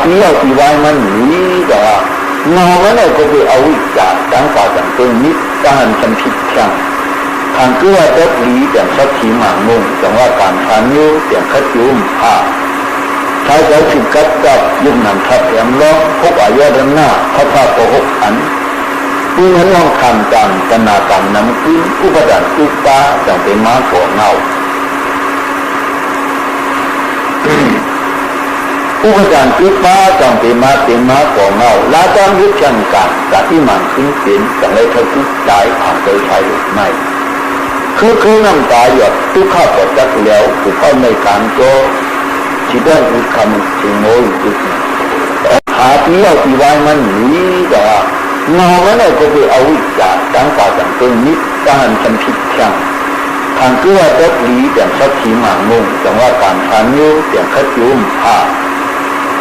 必要以外嘛你的话我们呢ก็คือเอาวิจารการฝ่าจังตัวนิดการสัมผิดแข่งทางตัวจะหลีอย่างสักทีหมางมุ่งจังว่าการทานยุ่งอย่างคัดยุ่งผ้าใช้เขาถึงกัดกับยุ่งนำทับแอมล้อพกอายะด้านหน้าเขาพาโกหกอันผู้นั้นลองทำตามตนาการน้ำขึ้นผู้ประดับอุปาจังเป็นม้าโกเงาผู้ประดับอุปาจังเป็นม้าโกเงาลาจามยุทธจังการจากที่มันขึ้นเป็นจังเลยเขาทุกข์ใจผ่านโดยใช้หรือไม่คือน้ำตาหยดทุกข้าปวดจักแล้วผู้เข้าในการก็ที่ได้อุคำถึงโมยจุดหาที่เอาที่ไว้มันนี้แต่ว่าเราเนี่ยก็คือเอาวิจารการฝ่าจังตัวนิดการสัมผิดแข่งทางตัวจะหลีอย่างสักทีหมางมุ่งจังว่าการทานยุ่งอย่างคัดยุ่งผ้า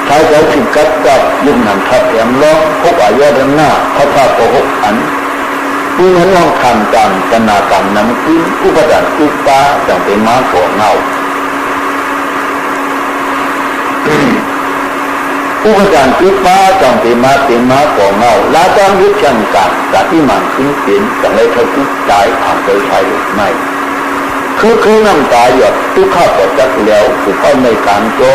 ใช้เขาถึงกัดกับยุ่งนำทับแอมล้อพกอายะด้านหน้าเขาพาโกหกอันผู้นั้นลองทำตามตนาการน้ำขึ้นผู้ประดับอุปาจังเป็นม้าโกเงาผู้ประดับอุปาจังเป็นม้าโกเงาลาจามยุทธจังการจากที่มันขึ้นเป็นจังเลยเขาทุกข์ใจผ่านโดยใช้หรือไม่คือน้ำตาหยดทุกข้าปวดจักแล้วผู้เข้าในการก็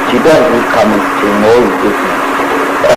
ที่ได้อุคำถึงโมยจุด